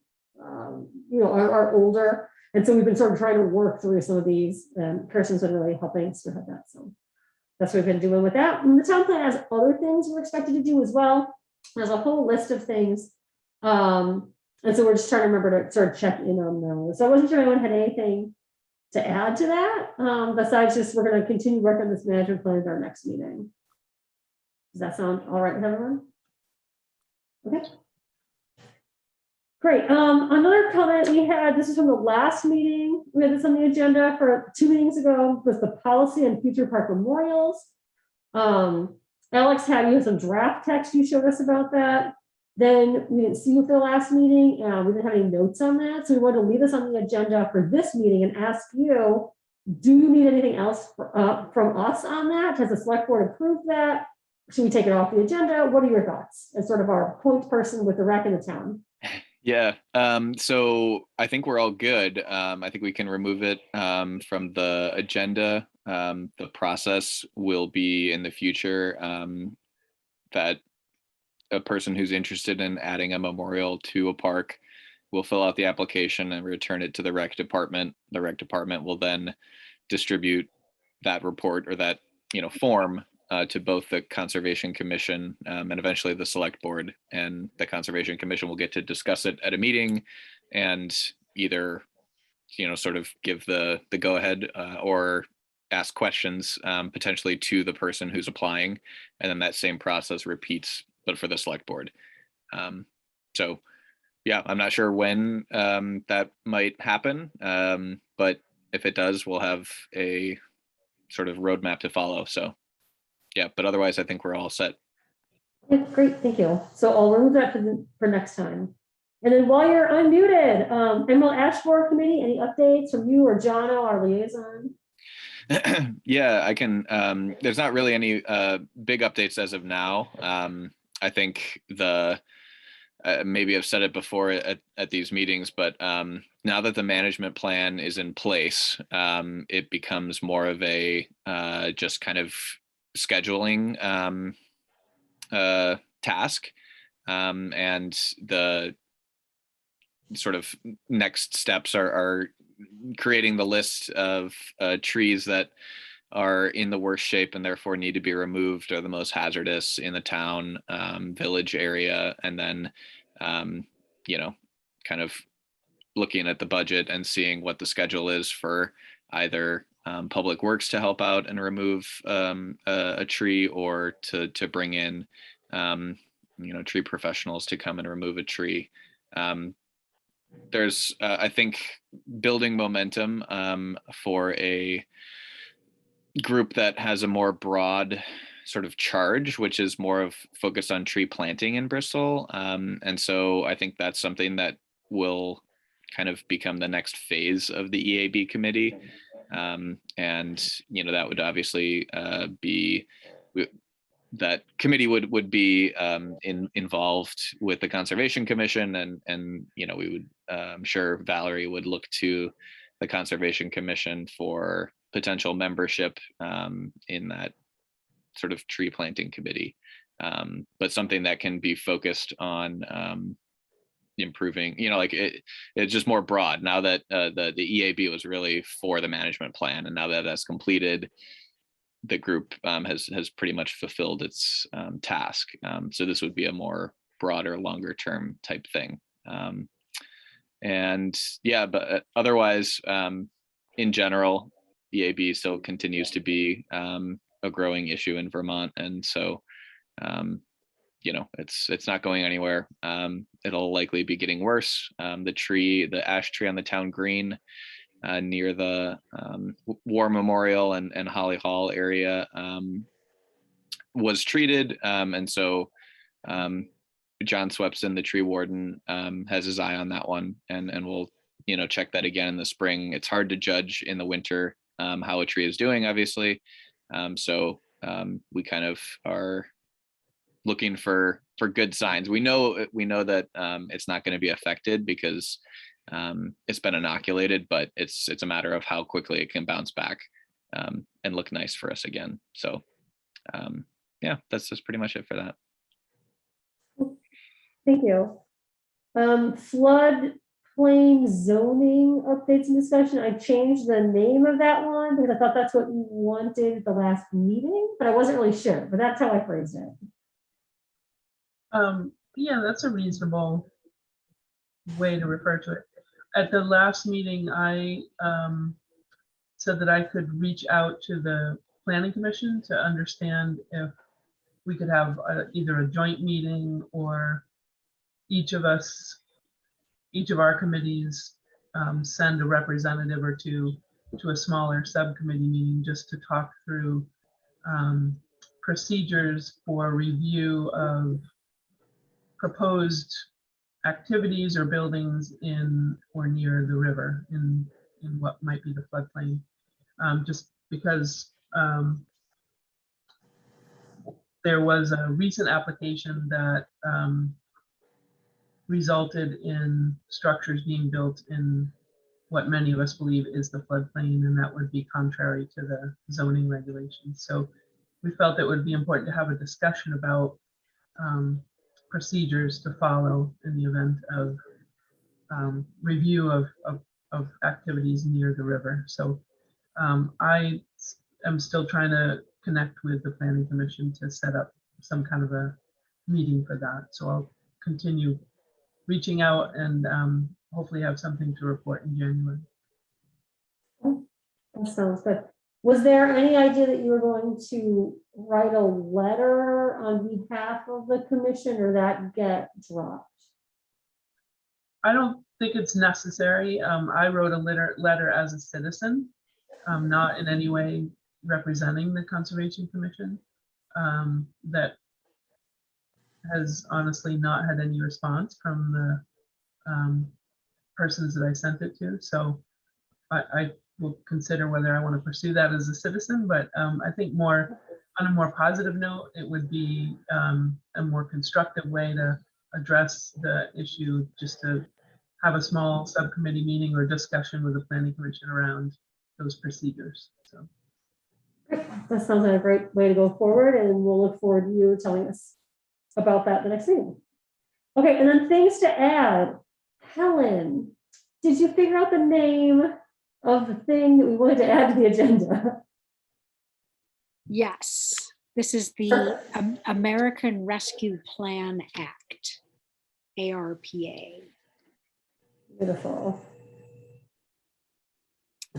are older. And so we've been sort of trying to work through some of these, and Kirsten's been really helping us to have that. So that's what we've been doing with that. And the town plan has other things we're expected to do as well. There's a whole list of things. And so we're just trying to remember to sort of check in on those. So I wasn't sure anyone had anything to add to that. Besides just, we're going to continue working on this management plan at our next meeting. Does that sound all right with everyone? Okay. Great. Another comment we had, this is from the last meeting. We had this on the agenda for 2 meetings ago, was the policy on future park memorials. Alex had you some draft text you showed us about that. Then we didn't see you for the last meeting. We didn't have any notes on that. So we wanted to leave this on the agenda for this meeting and ask you, do you need anything else from us on that? Has the select board approved that? Should we take it off the agenda? What are your thoughts as sort of our point person with the rec in the town? Yeah, so I think we're all good. I think we can remove it from the agenda. The process will be in the future that a person who's interested in adding a memorial to a park will fill out the application and return it to the rec department. The rec department will then distribute that report or that form to both the Conservation Commission and eventually the Select Board, and the Conservation Commission will get to discuss it at a meeting and either, sort of give the go ahead or ask questions potentially to the person who's applying, and then that same process repeats, but for the Select Board. So yeah, I'm not sure when that might happen, but if it does, we'll have a sort of roadmap to follow. So yeah, but otherwise I think we're all set. Yeah, great, thank you. So I'll remove that for next time. And then while you're unmuted, Emerald Ash Borer Committee, any updates from you or Jono, our liaison? Yeah, I can. There's not really any big updates as of now. I think maybe I've said it before at these meetings, but now that the management plan is in place, it becomes more of a just kind of scheduling task, and the sort of next steps are creating the list of trees that are in the worst shape and therefore need to be removed or the most hazardous in the town village area, and then kind of looking at the budget and seeing what the schedule is for either public works to help out and remove a tree, or to bring in tree professionals to come and remove a tree. There's I think building momentum for a group that has a more broad sort of charge, which is more of focused on tree planting in Bristol. And so I think that's something that will kind of become the next phase of the EAB committee. And, that would obviously that committee would be involved with the Conservation Commission, and we would, I'm sure Valerie would look to the Conservation Commission for potential membership in that sort of tree planting committee, but something that can be focused on improving, it's just more broad now that the EAB was really for the management plan, and now that that's completed, the group has pretty much fulfilled its task. So this would be a more broader, longer term type thing. And yeah, but otherwise, in general, EAB still continues to be a growing issue in Vermont, and so it's not going anywhere. It'll likely be getting worse. The ash tree on the town green near the War Memorial and Holly Hall area was treated, and so John Swepson, the tree warden, has his eye on that one, and we'll check that again in the spring. It's hard to judge in the winter how a tree is doing, obviously, so we kind of are looking for good signs. We know that it's not going to be affected because it's been inoculated, but it's a matter of how quickly it can bounce back and look nice for us again. So yeah, that's just pretty much it for that. Thank you. Floodplain zoning updates and discussion. I changed the name of that one because I thought that's what you wanted at the last meeting, but I wasn't really sure, but that's how I phrased it. Yeah, that's a reasonable way to refer to it. At the last meeting, I said that I could reach out to the Planning Commission to understand if we could have either a joint meeting, or each of our committees send a representative or two to a smaller subcommittee meeting just to talk through procedures for review of proposed activities or buildings in or near the river in what might be the floodplain, just because there was a recent application that resulted in structures being built in what many of us believe is the floodplain, and that would be contrary to the zoning regulations. So we felt it would be important to have a discussion about procedures to follow in the event of review of activities near the river. So I am still trying to connect with the Planning Commission to set up some kind of a meeting for that. So I'll continue reaching out and hopefully have something to report in January. That sounds good. Was there any idea that you were going to write a letter on behalf of the commission, or that get dropped? I don't think it's necessary. I wrote a letter as a citizen, not in any way representing the Conservation Commission that has honestly not had any response from the persons that I sent it to. So I will consider whether I want to pursue that as a citizen, but I think more on a more positive note, it would be a more constructive way to address the issue, just to have a small subcommittee meeting or discussion with the Planning Commission around those procedures. So That sounds like a great way to go forward, and we'll look forward to you telling us about that the next meeting. Okay, and then things to add. Helen, did you figure out the name of the thing that we wanted to add to the agenda? Yes, this is the American Rescue Plan Act, ARPA. Beautiful.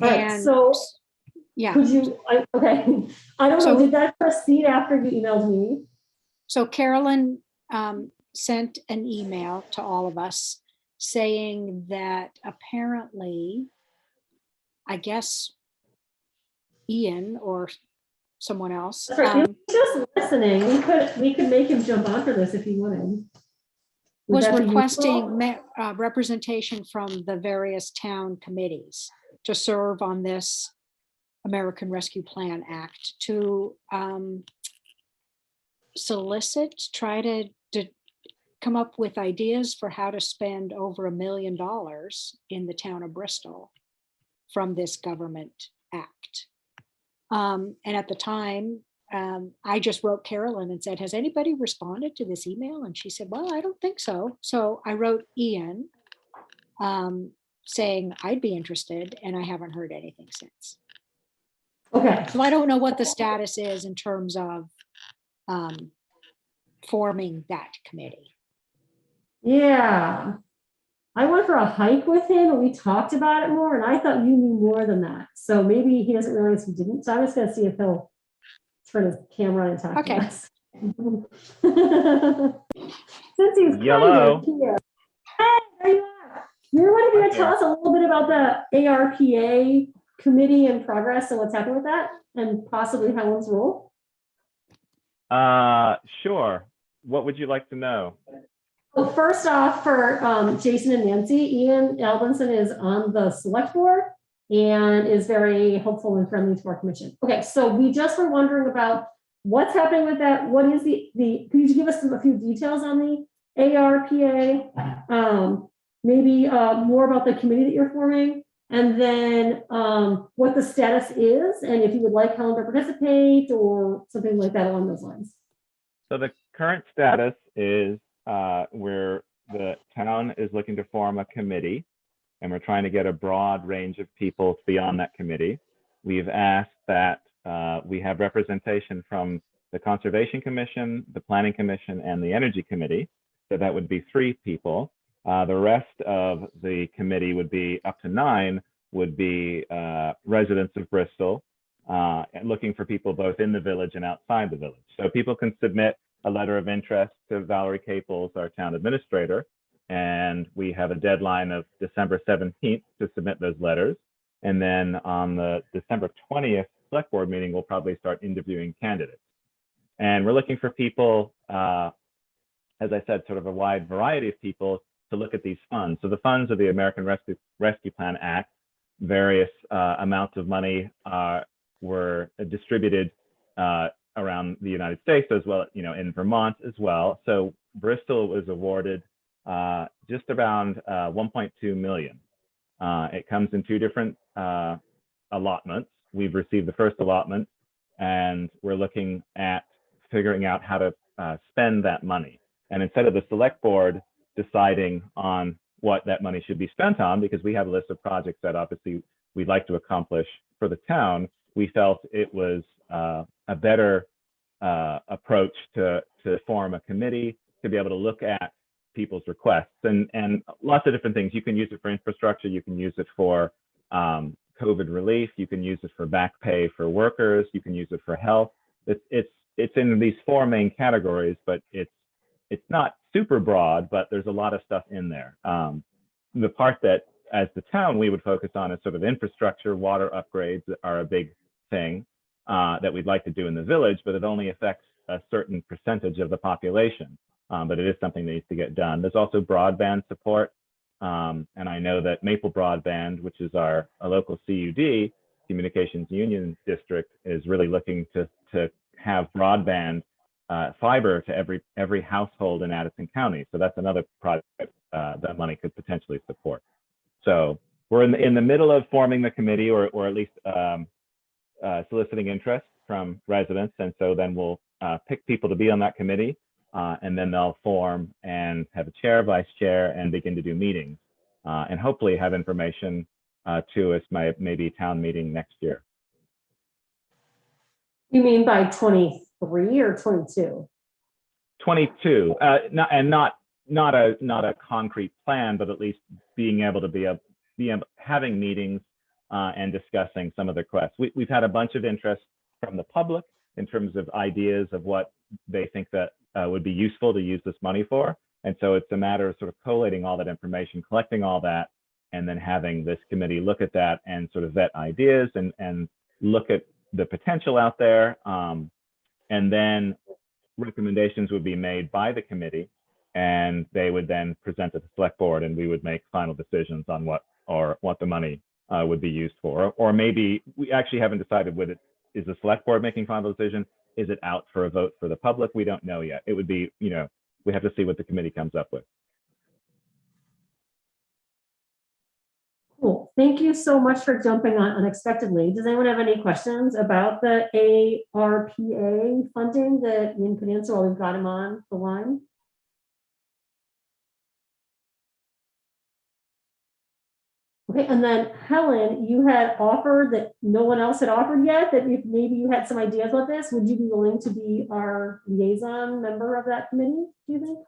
All right, And so yeah, could you, okay, I don't know, So- did that proceed after you emailed me? so Carolyn sent an email to all of us saying that apparently, I guess, Ian or someone else. That's right, he was just listening. We could make him jump onto this if he wanted. Would Was that be requesting useful? representation from the various town committees to serve on this American Rescue Plan Act to solicit, try to come up with ideas for how to spend over $1 million in the town of Bristol from this government act. And at the time, I just wrote Carolyn and said, has anybody responded to this email? And she said, well, I don't think so. So I wrote Ian saying I'd be interested, and I haven't heard anything since. Okay, So I don't know what the status is in terms of forming that committee. yeah. I went for a hike with him and we talked about it more, and I thought you knew more than that. So maybe he doesn't realize we didn't. So I'm just gonna see if he'll turn his camera on and talk Okay. to us. Since he's Hello. kind of here. Hey, there you are. You're going to tell us a little bit about the ARPA committee and progress and what's happening with that, and possibly Helen's role? Sure. What would you like to know? Well, first off, for Jason and Nancy, Ian Albinson is on the select board and is very helpful and friendly to our commission. Okay, so we just were wondering about what's happening with that. What is could you give us a few details on the ARPA? Maybe more about the committee that you're forming, and then what the status is, and if you would like Helen to participate or something like that along those lines. So the current status is where the town is looking to form a committee, and we're trying to get a broad range of people to be on that committee. We've asked that we have representation from the Conservation Commission, the Planning Commission, and the Energy Committee. So that would be 3 people. The rest of the committee would be up to 9, would be residents of Bristol, and looking for people both in the village and outside the village. So people can submit a letter of interest to Valerie Caples, our town administrator, and we have a deadline of December 17th to submit those letters. And then on the December 20th select board meeting, we'll probably start interviewing candidates. And we're looking for people, as I said, sort of a wide variety of people to look at these funds. So the funds of the American Rescue Plan Act, various amounts of money were distributed around the United States, as well, in Vermont as well. So Bristol was awarded just around 1.2 million. It comes in 2 different allotments. We've received the first allotment, and we're looking at figuring out how to spend that money. And instead of the select board deciding on what that money should be spent on, because we have a list of projects that obviously we'd like to accomplish for the town, we felt it was a better approach to form a committee to be able to look at people's requests and lots of different things. You can use it for infrastructure, you can use it for COVID relief, you can use it for back pay for workers, you can use it for health. It's in these 4 main categories, but it's not super broad, but there's a lot of stuff in there. The part that as the town we would focus on is sort of infrastructure. Water upgrades are a big thing. that we'd like to do in the village, but it only affects a certain percentage of the population. But it is something that needs to get done. There's also broadband support. And I know that Maple Broadband, which is a local CUD, Communications Union District, is really looking to have broadband fiber to every household in Addison County. So that's another project that money could potentially support. So we're in the middle of forming the committee, or at least soliciting interest from residents. And so then we'll pick people to be on that committee, and then they'll form and have a chair, vice chair, and begin to do meetings, and hopefully have information to us maybe town meeting next year. You mean by 23 or 22? 22, not a concrete plan, but at least being able to having meetings and discussing some of the requests. We've had a bunch of interest from the public in terms of ideas of what they think that would be useful to use this money for. And so it's a matter of sort of collating all that information, collecting all that, and then having this committee look at that and sort of vet ideas and look at the potential out there. And then recommendations would be made by the committee, and they would then present to the select board, and we would make final decisions on what the money would be used for. Or maybe we actually haven't decided whether is the select board making final decision. Is it out for a vote for the public? We don't know yet. It would be, we have to see what the committee comes up with. Cool. Thank you so much for jumping on unexpectedly. Does anyone have any questions about the ARPA funding that Ian could answer while we've got him on the line? Okay, and then Helen, you had offered that no one else had offered yet, that if maybe you had some ideas about this, would you be willing to be our liaison member of that committee, do you think?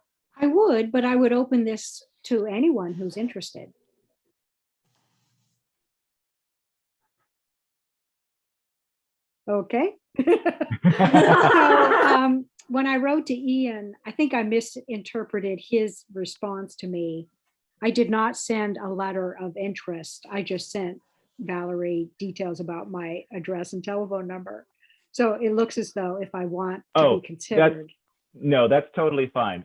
I would, but I would open this to anyone who's interested. Okay. So, when I wrote to Ian, I think I misinterpreted his response to me. I did not send a letter of interest. I just sent Valerie details about my address and telephone number. So it looks as though if I want to be considered. No, that's totally fine.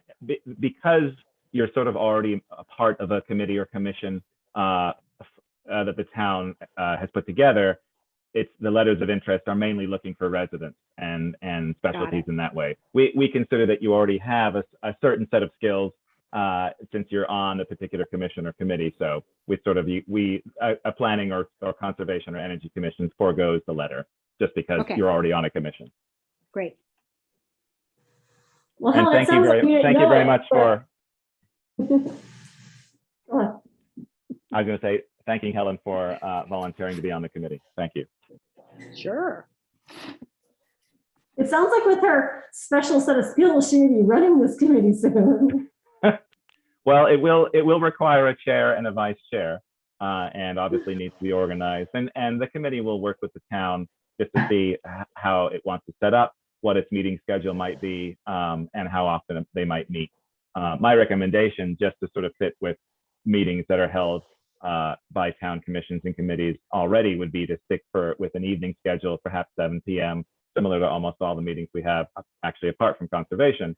Because you're sort of already a part of a committee or commission that the town has put together, it's the letters of interest are mainly looking for residents and specialties in that way. We consider that you already have a certain set of skills since you're on a particular commission or committee. So we sort of, a planning or conservation or energy commission forgoes the letter just because you're already on a commission. Great. Well, and Helen, thank you very much for, I was going to say, thanking Helen for volunteering to be on the committee. Thank you. Sure. It sounds like with her special set of skills, she may be running this committee soon. Well, it will require a chair and a vice chair, and obviously needs to be organized. And the committee will work with the town just to see how it wants to set up, what its meeting schedule might be, and how often they might meet. My recommendation, just to sort of fit with meetings that are held by town commissions and committees already, would be to stick with an evening schedule, perhaps 7 p.m., similar to almost all the meetings we have, actually apart from conservation.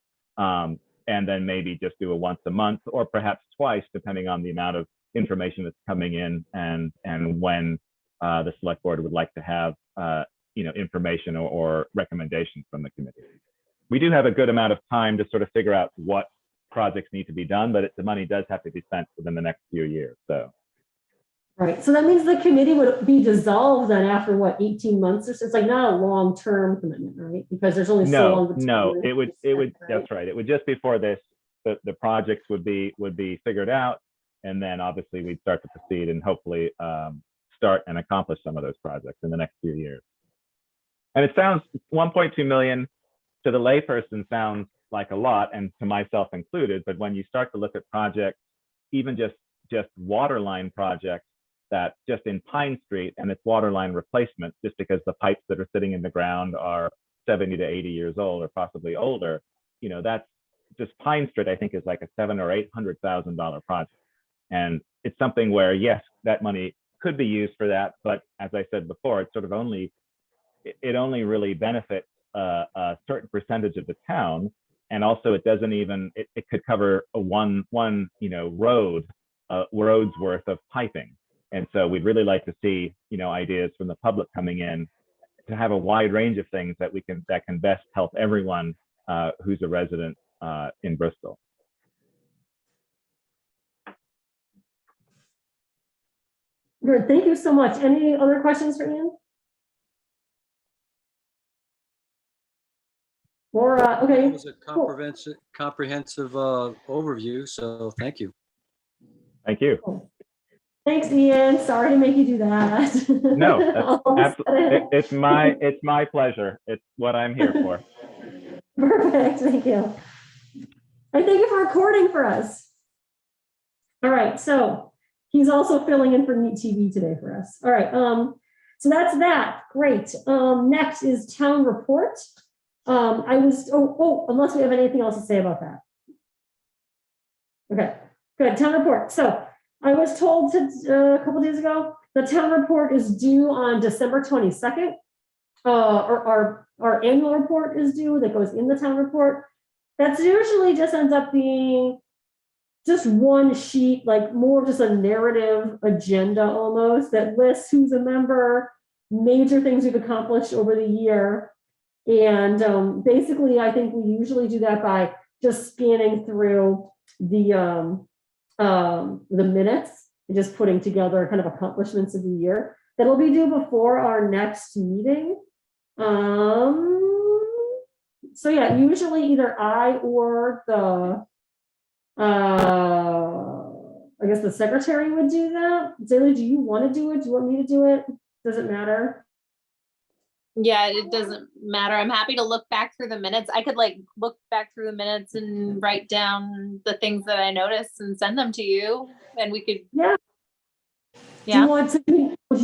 And then maybe just do a once a month or perhaps twice, depending on the amount of information that's coming in and when the select board would like to have information or recommendations from the committee. We do have a good amount of time to sort of figure out what projects need to be done, but the money does have to be spent within the next few years. So. Right. So that means the committee would be dissolved then after what, 18 months or so? It's like not a long-term commitment, right? Because there's only so long. No, it would, right? That's right. It would just be for this, the projects would be figured out. And then obviously we'd start to proceed and hopefully start and accomplish some of those projects in the next few years. And it sounds 1.2 million to the layperson sounds like a lot, and to myself included, but when you start to look at projects, even just water line projects, that just in Pine Street and its water line replacement, just because the pipes that are sitting in the ground are 70 to 80 years old or possibly older, that's just Pine Street, I think, is like a $700,000 or $800,000 project. And it's something where, yes, that money could be used for that. But as I said before, it's sort of only it only really benefits a certain percentage of the town. And also it doesn't even, it could cover a one road's worth of piping. And so we'd really like to see, ideas from the public coming in to have a wide range of things that can best help everyone who's a resident in Bristol. Good, thank you so much. Any other questions for Ian? Or, It okay, was a cool. comprehensive overview, so thank you. Thank you. Thanks, Ian. Sorry to make you do that. No, that's absolutely, it's my pleasure. It's what I'm here for. Perfect, thank you. And thank you for recording for us. All right, so he's also filling in for Neat TV today for us. All right, so that's that. Great. Next is town report. Unless we have anything else to say about that. Okay, good. Town report. So I was told a couple days ago, the town report is due on December 22nd. Or our annual report is due that goes in the town report. That's usually just ends up being just one sheet, like more just a narrative agenda almost that lists who's a member, major things we've accomplished over the year. And basically, I think we usually do that by just scanning through the minutes and just putting together kind of accomplishments of the year. That'll be due before our next meeting. So yeah, usually either I or I guess the secretary would do that. Zaylee, do you want to do it? Do you want me to do it? Does it matter? Yeah, it doesn't matter. I'm happy to look back through the minutes. I could look back through the minutes and write down the things that I noticed and send them to you, and we could. Yeah. Yeah. Do you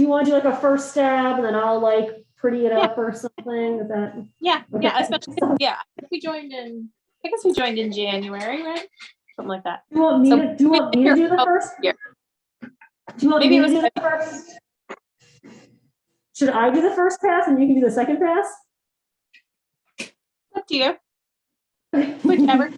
want to do like a first stab and then I'll pretty it up or something? Is that? Yeah. Okay. Yeah. Especially. Yeah. We joined in. I guess we joined in January, right? Something like that. Do you want me to do the first? Yeah. Do you want Maybe me it to was do the first? Should I do the first pass and you can do the second pass? Up to you. Whichever.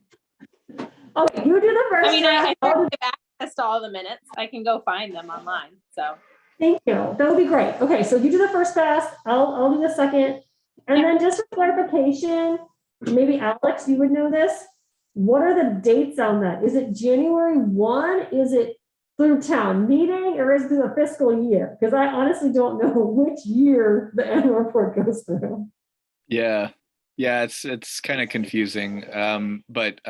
Okay, you do the first. I mean, pass. I have access to all the minutes. I can go find them online. So. Thank you. That would be great. Okay, so you do the first pass. I'll do the second, and then just for clarification, maybe Alex, you would know this. What are the dates on that? Is it January 1? Is it through town meeting or is it through the fiscal year? Because I honestly don't know which year the annual report goes through. Yeah, it's kind of confusing. But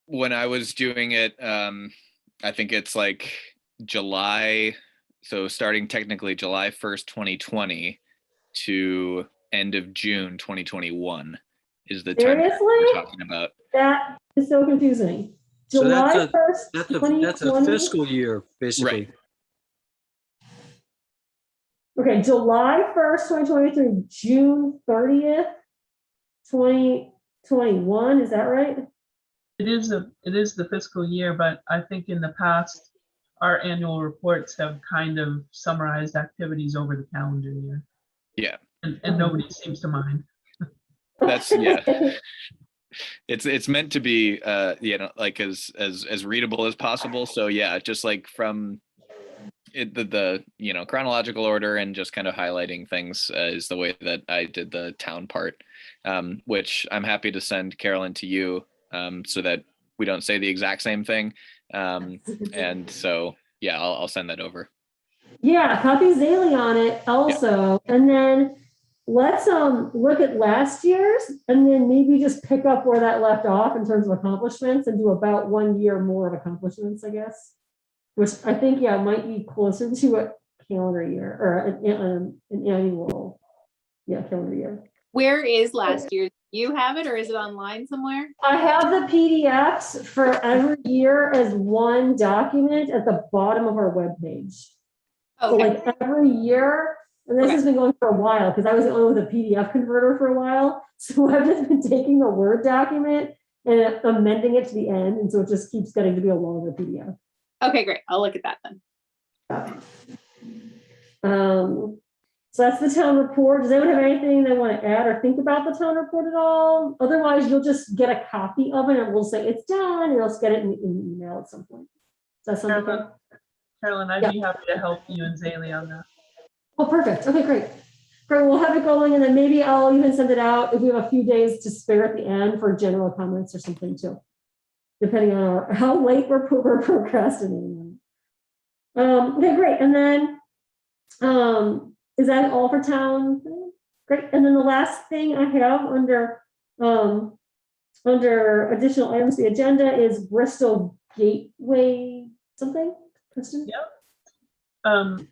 when I was doing it, I think it's like July, so starting technically July 1st, 2020 to end of June 2021 is the time we're talking about. That is so confusing. So July 1st, that's a fiscal year, basically. Right. Okay, July 1st, 2020 through June 30th, 2021, is that right? It is the fiscal year, but I think in the past, our annual reports have kind of summarized activities over the calendar year. Yeah. And nobody seems to mind. That's, yeah. It's meant to be like as readable as possible. So yeah, just like from the chronological order and just kind of highlighting things is the way that I did the town part, which I'm happy to send Carolyn to you so that we don't say the exact same thing. And so yeah, I'll send that over. Yeah, copy Zaylee on it also, and then let's look at last year's and then maybe just pick up where that left off in terms of accomplishments and do about 1 year more of accomplishments, I guess, which I think might be closer to a calendar year or an annual calendar year. Where is last year? You have it, or is it online somewhere? I have the PDFs for every year as one document at the bottom of our webpage. Okay. So like every year. And this has been going for a while because I was the only one with a PDF converter for a while. So I've just been taking the Word document and amending it to the end. And so it just keeps getting to be a longer PDF. Okay, great. I'll look at that then. So that's the town report. Does anyone have anything they want to add or think about the town report at all? Otherwise, you'll just get a copy of it and we'll say it's done, and you'll just get it in email at some point. Does that sound okay? Carolyn, I'd be happy to help you and Zaley on that. Oh, perfect. Okay, great. Great, we'll have it going, and then maybe I'll even send it out if we have a few days to spare at the end for general comments or something too, depending on how late we're procrastinating. Okay, great. And then, is that all for town? Great. And then the last thing I have under additional items, the agenda is Bristol Gateway something. Kristen? Yep.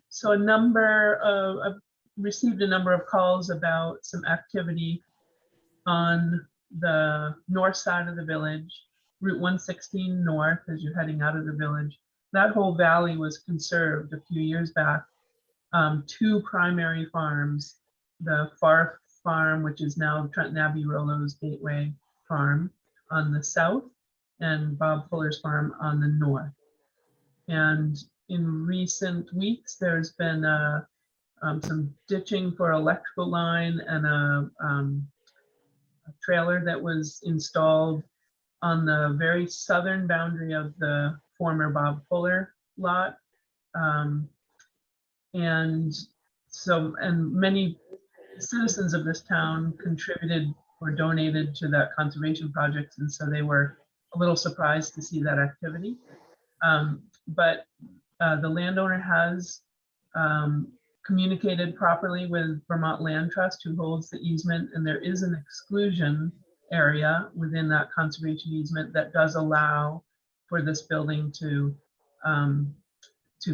So I've received a number of calls about some activity on the north side of the village, Route 116 north, as you're heading out of the village. That whole valley was conserved a few years back. Two primary farms, the Far Farm, which is now Trenton Abbey Rollo's Gateway Farm on the south, and Bob Fuller's farm on the north. And in recent weeks, there's been some ditching for electrical line and a trailer that was installed on the very southern boundary of the former Bob Fuller lot. And many citizens of this town contributed or donated to that conservation project, and so they were a little surprised to see that activity. But the landowner has communicated properly with Vermont Land Trust, who holds the easement, and there is an exclusion area within that conservation easement that does allow for this building to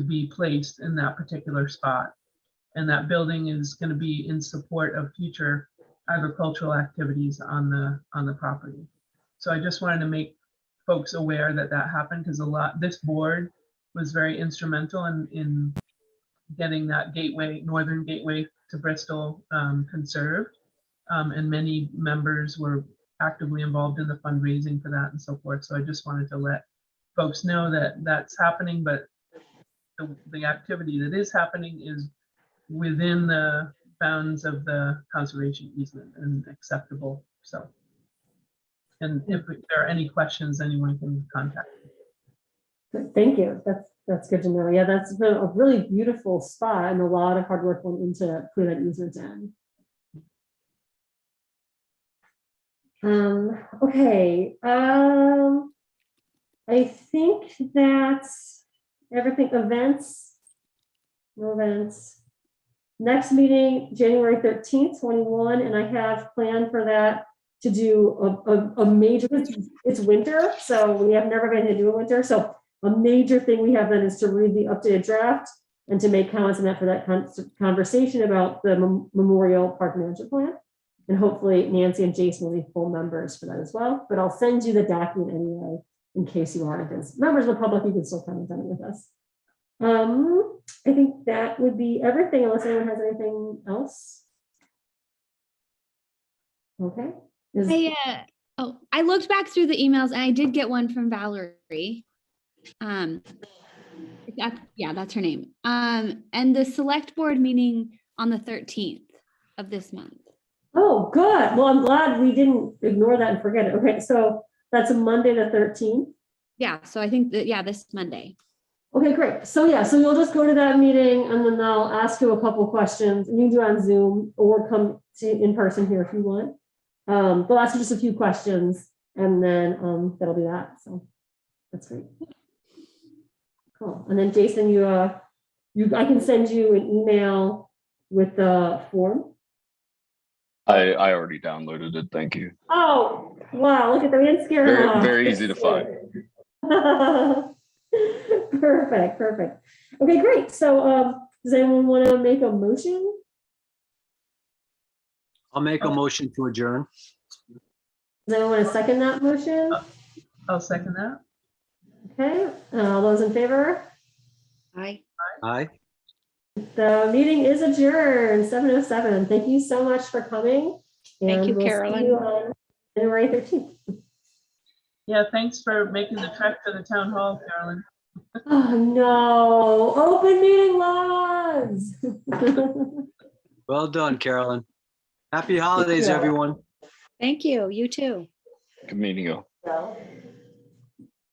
be placed in that particular spot. And that building is going to be in support of future agricultural activities on the property. So I just wanted to make folks aware that that happened, because this board was very instrumental in getting that gateway, northern gateway to Bristol, conserved. And many members were actively involved in the fundraising for that and so forth. So I just wanted to let folks know that that's happening, but the activity that is happening is within the bounds of the conservation easement and acceptable. So, and if there are any questions, anyone can contact me. Thank you. That's good to know. Yeah, that's been a really beautiful spot, and a lot of hard work went into putting that easement in. Okay. I think that's everything. Events. No events. Next meeting, January 13th, 21, and I have planned for that to do a major, it's winter, so we have never been to do a winter, so a major thing we have then is to read the updated draft and to make comments on that for that conversation about the Memorial Park Management Plan. And hopefully Nancy and Jason will be full members for that as well, but I'll send you the document anyway, in case you aren't. As members of the public, you can still comment on it with us. I think that would be everything, unless anyone has anything else. Okay. I looked back through the emails and I did get one from Valerie. That's her name. And the select board meeting on the 13th of this month. Oh, good. Well, I'm glad we didn't ignore that and forget it. Okay, so that's a Monday the 13th. Yeah, so I think that, this Monday. Okay, great. So you'll just go to that meeting and then they'll ask you a couple questions, and you can do it on Zoom or come to in person here if you want. They'll ask you just a few questions, and then that'll be that. So that's great. Cool. And then Jason, I can send you an email with the form. I already downloaded it. Thank you. Oh, wow. Look at that. We didn't scare him off. Very easy to find. Perfect. Okay, great. So does anyone want to make a motion? I'll make a motion to adjourn. Does anyone want to second that motion? I'll second that. Okay, all those in favor? Aye. Aye. The meeting is adjourned, 7:07. Thank you so much for coming. Thank you, we'll see Carolyn. you on January 13th. Yeah, thanks for making the trek to the town hall, Carolyn. Oh no, open meeting laws. Well done, Carolyn. Happy holidays, Yeah. everyone. Thank you. You too. Good meeting you. So.